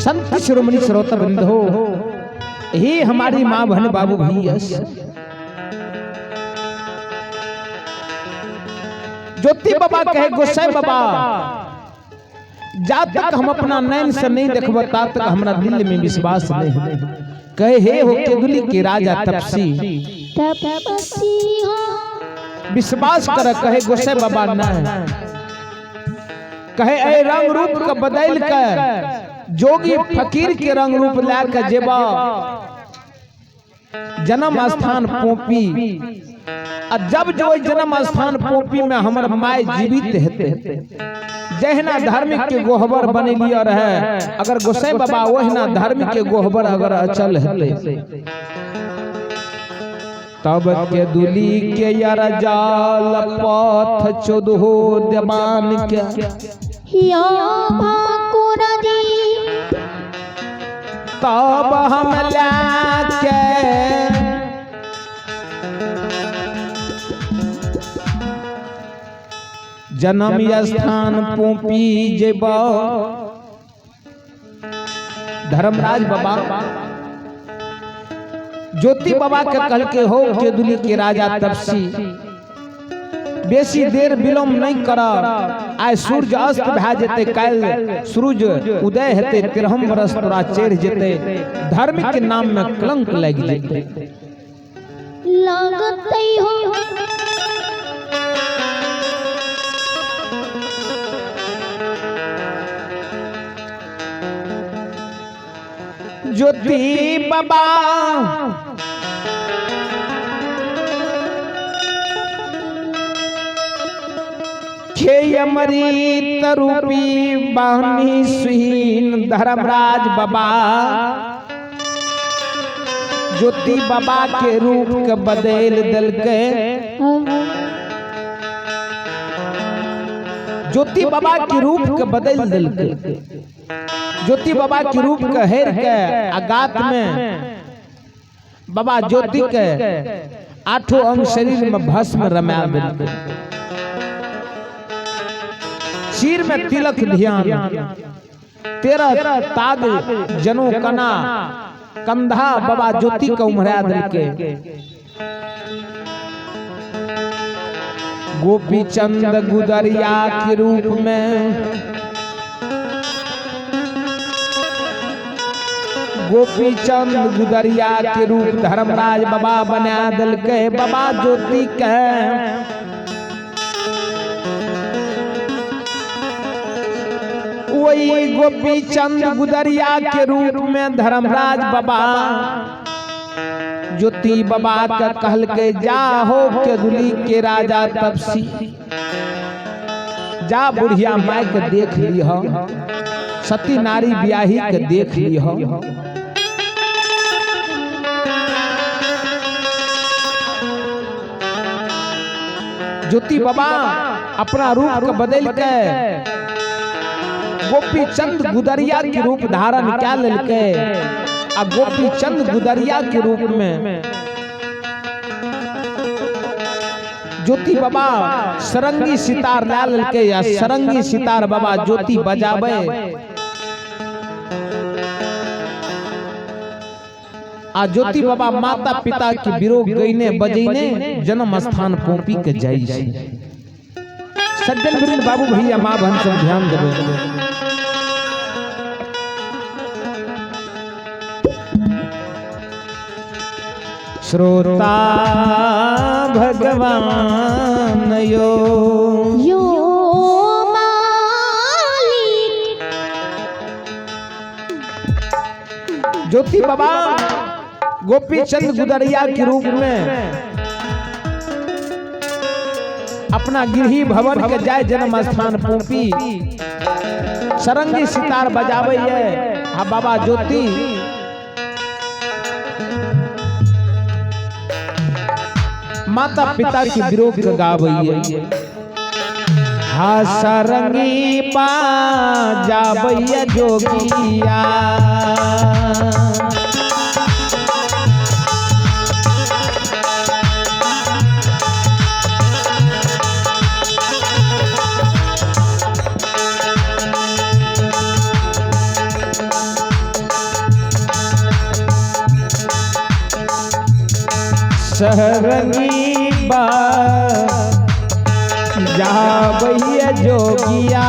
संत शिरोमणि श्रोता वृंद हो, हे हमारी माँ बहन बाबू भैया, ज्योति बाबा कहे गोसाई बाबा, जब तक हम अपना नैन से नहीं देखब तब तक हमारा दिल में विश्वास नहीं है। कहे हे हो केदुली के राजा तपसी विश्वास कर, कहे गोसाई बाबा न कहे ए रंग रूप का बदल कर जोगी फकीर के रंग रूप लाकर जेबा जन्म स्थान पोपी, और जब जो जन्म स्थान पोपी में हमार माय जीवित हेते, जहना धार्मिक के गोहबर बने लिया रहे, अगर गोसाई बाबा वहना धार्मिक के गोहबर अगर अचल हेते, तब के दुली के यार जाल पथ चोदहो देवान के तब हम लाके जन्म स्थान पोपी जेबा। धर्मराज बाबा ज्योति बाबा के कल के हो केदुली के राजा तपसी, बेसी देर विलम्ब नहीं कर, आय सूर्य अस्त भा जेते, कल सूरज उदय हेते, 13 बरस तोरा चढ़ जेते, धार्मिक के नाम में कलंक लग जेते। लागतई हो ज्योति बाबा खेयमरी तरूपी बानी सुहीन। धर्मराज बाबा ज्योति बाबा के रूप के बदल दल के, ज्योति बाबा के रूप के बदल दल के, ज्योति बाबा के रूप के हेर के आगात में बाबा ज्योति के 8 अंग शरीर में भस्म रमा देते, सिर में तिलक ध्यान, 13 ताग जनो कना कंधा बाबा ज्योति को उमरा दल के। गोपी चंद गुदरिया के रूप में, गोपी चंद गुदरिया के रूप धर्मराज बाबा बना दल के। बाबा ज्योति के वही गोपी चंद गुदरिया के रूप में धर्मराज बाबा ज्योति बाबा का कहल के जा हो केदुली के राजा तपसी, जा बुढ़िया माय के देख लिह, सती नारी ब्याही के देख लिह। ज्योति बाबा अपना रूप को बदल के गोपी चंद गुदरिया के रूप धारण क्या लेके, आ गोपी चंद गुदरिया के रूप में ज्योति बाबा सरंगी सितार ला लेके, या सरंगी सितार बाबा ज्योति बजावे। आ ज्योति बाबा माता पिता के विरोध गईने बजैने जन्म स्थान पोपी के जाई। सज्जन वृंद बाबू भैया माँ बहन सब ध्यान देवे। श्रोता भगवान यो मालिक, ज्योति बाबा गोपी चंद गुदरिया के रूप में अपना गिरही भवन के जाय जन्म स्थान पोपी सरंगी सितार बजावे है। हाँ बाबा ज्योति माता पिता की विरोध गावे है। हाँ सरंगी पा जावे जोगिया, सरंगी बा जाबैया जोगिया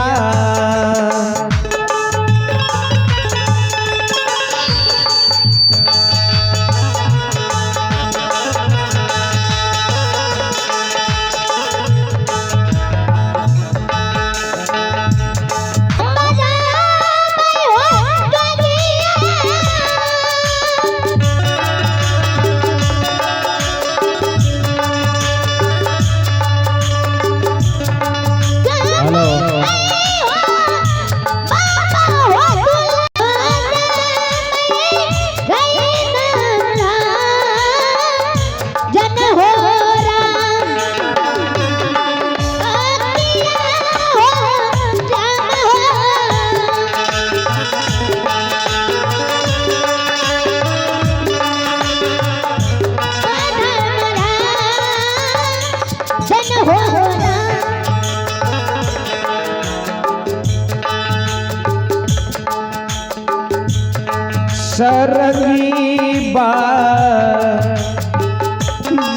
सरंगी बा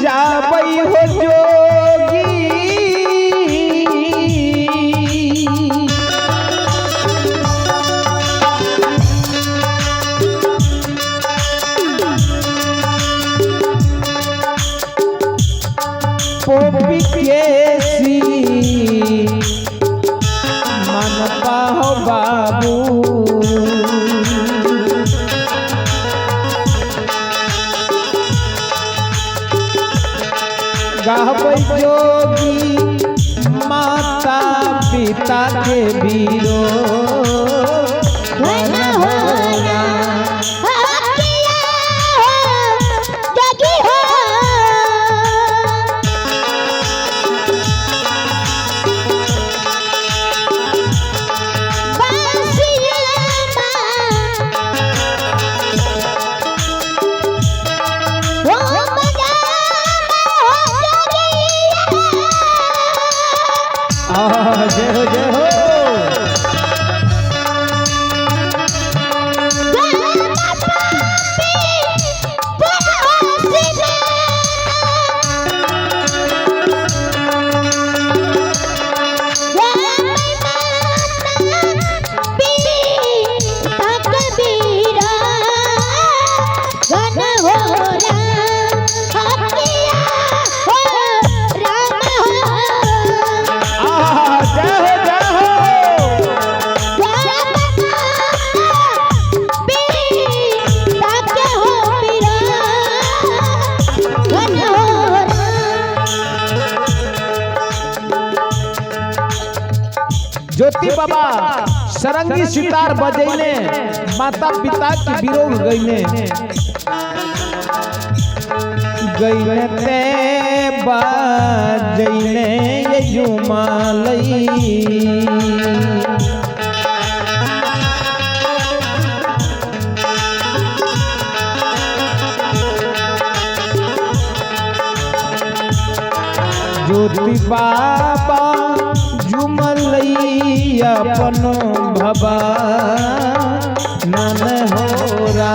जाबई हो जोगी पोपी केसी मन पाहो बाबू गाबै जोगी माता पिता के बीरो मन होला जय हो जय हो ज्योति बाबा सरंगी सितार बजैने माता पिता की विरोग गईने गईने ते बजैने ये जुमालई ज्योति बाबा जुमलई अपन भबा नन हो रा